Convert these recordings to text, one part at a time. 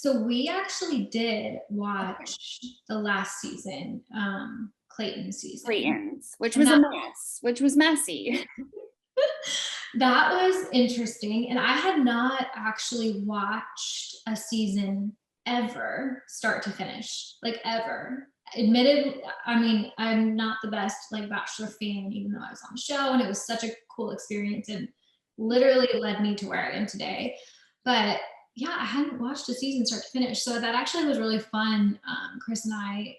So we actually did watch the last season, Clayton's season. Clayton's, which And was a mess, which was messy. that was interesting. And I had not actually watched a season ever, start to finish, like ever. Admitted, I mean, I'm not the best like Bachelor fan, even though I was on the show and it was such a cool experience and literally led me to where I am today. But yeah, I hadn't watched a season start to finish. So that actually was really fun. Chris and I,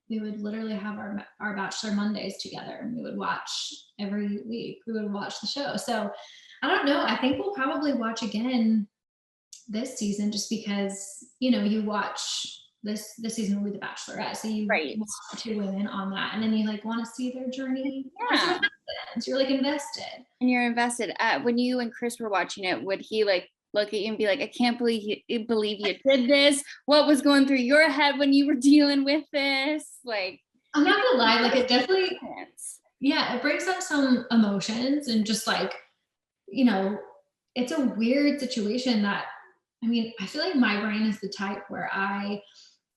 we would literally have our Bachelor Mondays together and we would watch every week. We would watch the show. So I don't know. I think we'll probably watch again this season just because, you know, you watch this season will be The Bachelorette. So you Right. watch two women on that and then you like want to see their journey. Yeah. You're like invested. And you're invested. When you and Chris were watching it, would he like look at you and be like, I can't believe you did this? What was going through your head when you were dealing with this? Like, I'm not gonna lie, like it definitely, yeah, it brings up some emotions and just like, you know, it's a weird situation that, I mean, I feel like my brain is the type where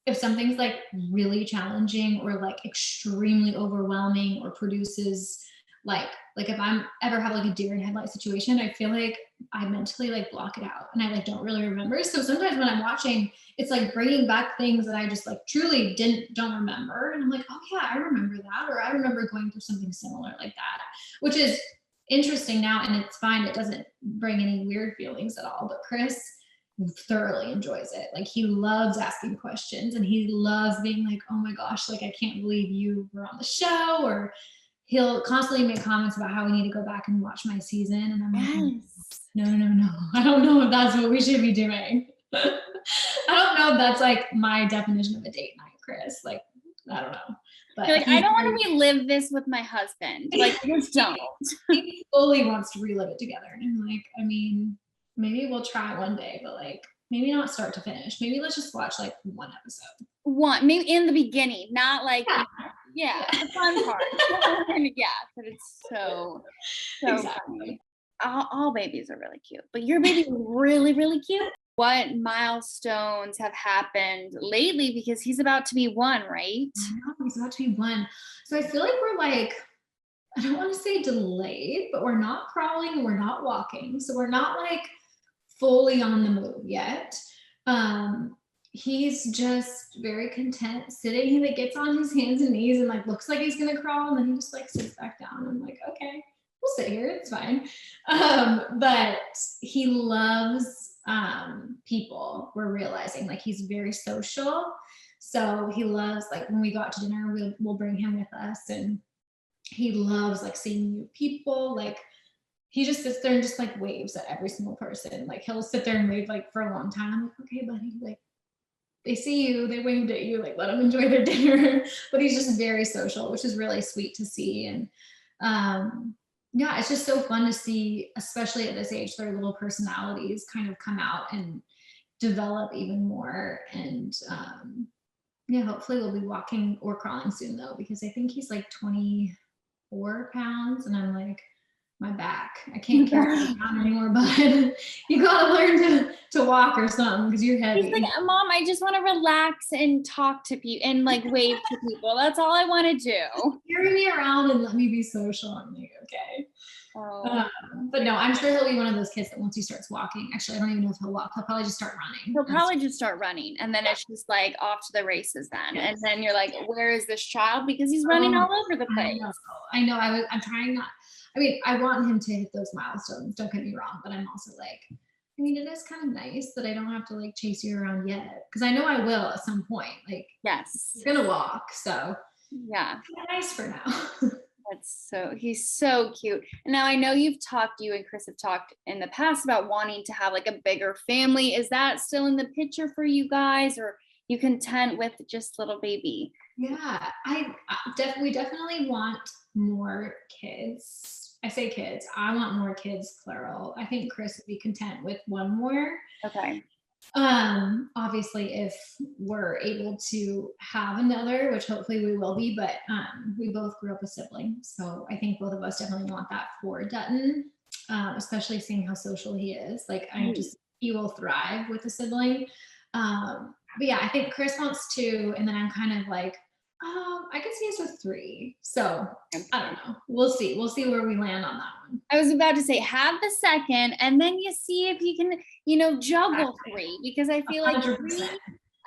if something's like really challenging or like extremely overwhelming or produces like if I'm ever have like a deer in headlight situation, I feel like I mentally like block it out and I like don't really remember. So sometimes when I'm watching, it's like bringing back things that I just like truly don't remember. And I'm like, oh yeah, I remember that. Or I remember going through something similar like that, which is interesting now. And it's fine. It doesn't bring any weird feelings at all. But Chris thoroughly enjoys it. Like he loves asking questions and he loves being like, oh my gosh, like I can't believe you were on the show. Or he'll constantly make comments about how we need to go back and watch my season. And I'm like, no. I don't know if that's what we should be doing. I don't know if that's like my definition of a date night, Chris. Like, I don't know. But you're like, I don't want to relive this with my husband. Like, just don't. He fully wants to relive it together. And I'm like, I mean, maybe we'll try one day, but like maybe not start to finish. Maybe let's just watch like one episode. One, maybe in the beginning, not like yeah, the fun part. Yeah, but it's so exactly. Funny. All babies are really cute, but your baby is really, really cute. What milestones have happened lately? Because he's about to be one, right? I know, he's about to be one. So I feel like we're like, I don't want to say delayed, but we're not crawling and we're not walking. So we're not like fully on the move yet. He's just very content sitting. He like gets on his hands and knees and like looks like he's gonna crawl, and then he just like sits back down. I'm like, okay, we'll sit here, it's fine. But he loves people. We're realizing like he's very social. So he loves like when we go out to dinner, we'll bring him with us, and he loves like seeing new people. Like he just sits there and just like waves at every single person. Like he'll sit there and wave like for a long time. I'm like, okay, buddy, like they see you, they waved at you, like let them enjoy their dinner. But he's just very social, which is really sweet to see. And yeah, it's just so fun to see, especially at this age, their little personalities kind of come out and develop even more. And yeah, hopefully we'll be walking or crawling soon though, because I think he's like 24 pounds and I'm like, my back, I can't carry it down anymore, but you gotta learn to walk or something because you're heavy. He's like, Mom, I just want to relax and talk to people and like wave to people. That's all I want to do. Carry me around and let me be social. I'm like, okay. But no, I'm sure he'll be one of those kids that once he starts walking, actually, I don't even know if he'll walk. He'll probably just start running. He'll probably just start running. And then it's just like off to the races then. Yes. And then you're like, where is this child? Because he's running all over the place. I know. I'm trying not, I mean, I want him to hit those milestones. Don't get me wrong. But I'm also like, I mean, it is kind of nice that I don't have to like chase you around yet. Because I know I will at some point. Like, yes, he's going to walk. So yeah, nice for now. He's so cute. And now I know you and Chris have talked in the past about wanting to have like a bigger family. Is that still in the picture for you guys, or you content with just little baby? Yeah, we definitely want more kids. I say kids, I want more kids, plural. I think Chris would be content with one more. Okay. Obviously if we're able to have another, which hopefully we will be, but we both grew up with siblings, so I think both of us definitely want that for Dutton, especially seeing how social he is. Like he will thrive with a sibling. But yeah, I think Chris wants 2, and then I'm kind of like, I could see us with 3. So I don't know. We'll see. We'll see where we land on that one. I was about to say, have the second, and then you see if you can, juggle 3, because I feel like 100%.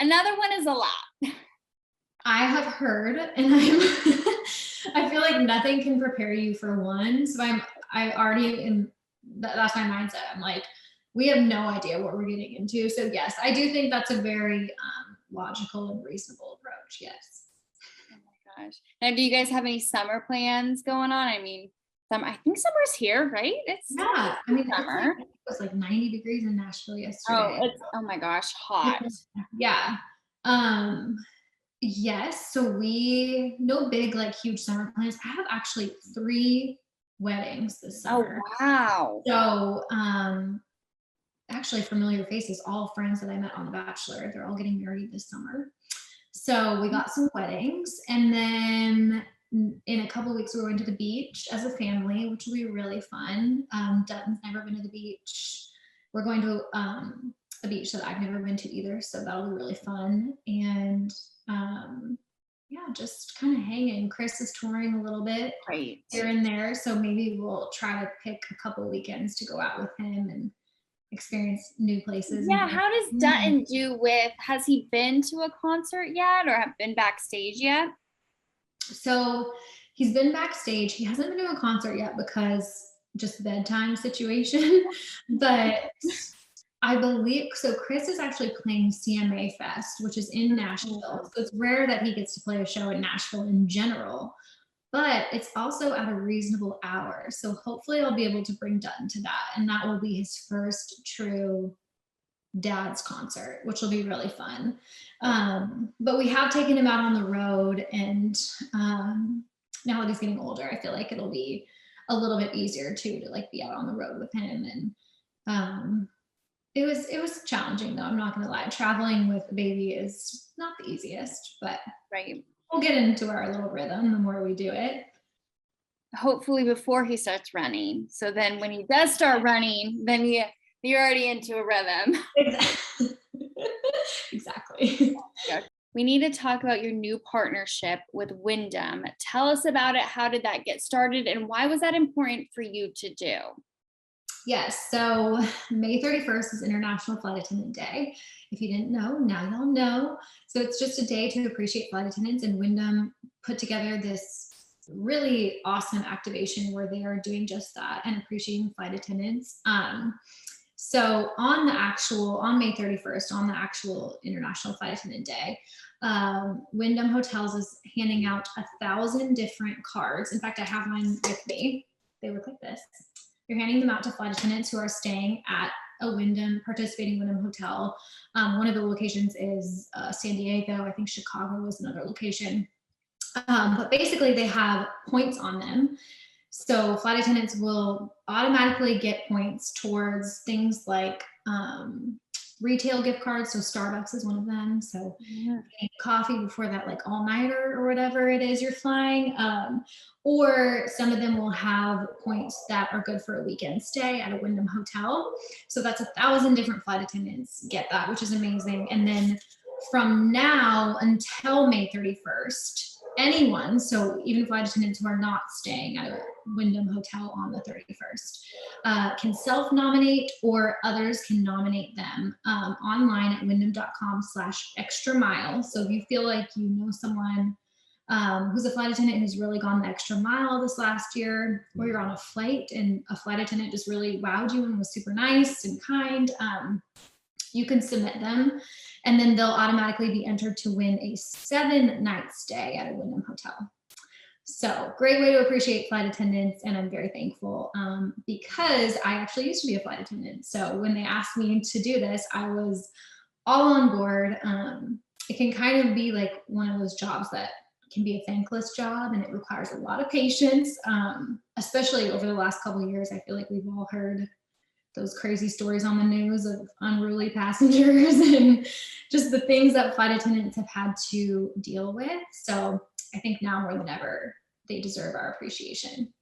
Another one is a lot. I have heard, and I feel like nothing can prepare you for one. So I already that's my mindset. I'm like, we have no idea what we're getting into. So yes, I do think that's a very logical and reasonable approach. Yes. Oh my gosh. Now, do you guys have any summer plans going on? I mean, I think summer's here, right? Yeah. I mean, summer. It was like 90 degrees in Nashville yesterday. Oh my gosh, hot. Yeah. Yes. So no big, like huge summer plans. I have actually 3 weddings this summer. Oh, wow. So, actually familiar faces, all friends that I met on The Bachelor, they're all getting married this summer. So we got some weddings, and then in a couple of weeks we're going to the beach as a family, which will be really fun. Dutton's never been to the beach. We're going to a beach that I've never been to either, so that'll be really fun. And yeah, just kind of hanging. Chris is touring a little bit here and there, so maybe we'll try to pick a couple weekends to go out with him and experience new places. Yeah, how does Dutton do has he been to a concert yet, or have been backstage yet? So he's been backstage. He hasn't been to a concert yet because just bedtime situation, but I believe, so Chris is actually playing CMA Fest, which is in Nashville. So it's rare that he gets to play a show in Nashville in general, but it's also at a reasonable hour. So hopefully I'll be able to bring Dutton to that. And that will be his first true dad's concert, which will be really fun. But we have taken him out on the road, and now that he's getting older, I feel like it'll be a little bit easier too to like be out on the road with him. And it was challenging though, I'm not gonna lie. Traveling with a baby is not the easiest, but right. We'll get into our little rhythm the more we do it. Hopefully before he starts running. So then when he does start running, then you're already into a rhythm. Exactly. We need to talk about your new partnership with Wyndham. Tell us about it. How did that get started, and why was that important for you to do? Yes, so May 31st is International Flight Attendant Day. If you didn't know, now you'll know. So it's just a day to appreciate flight attendants, and Wyndham put together this really awesome activation where they are doing just that and appreciating flight attendants. So on May 31st, on the actual International Flight Attendant Day, Wyndham Hotels is handing out 1,000 different cards. In fact, I have mine with me. They look like this. You're handing them out to flight attendants who are staying at a participating Wyndham hotel. One of the locations is San Diego. I think Chicago is another location. But basically they have points on them. So flight attendants will automatically get points towards things like retail gift cards. So Starbucks is one of them. So coffee before that, like all-nighter or whatever it is you're flying. Or some of them will have points that are good for a weekend stay at a Wyndham hotel. So that's 1,000 different flight attendants get that, which is amazing. And then from now until May 31st, anyone, so even flight attendants who are not staying at a Wyndham hotel on the 31st, can self-nominate, or others can nominate them online at wyndham.com/extra mile. So if you feel like you know someone who's a flight attendant who's really gone the extra mile this last year, or you're on a flight and a flight attendant just really wowed you and was super nice and kind, you can submit them, and then they'll automatically be entered to win a 7-night stay at a Wyndham hotel. So great way to appreciate flight attendants, and I'm very thankful because I actually used to be a flight attendant. So when they asked me to do this, I was all on board. It can kind of be like one of those jobs that can be a thankless job, and it requires a lot of patience, especially over the last couple of years. I feel like we've all heard those crazy stories on the news of unruly passengers and just the things that flight attendants have had to deal with. So I think now more than ever, they deserve our appreciation.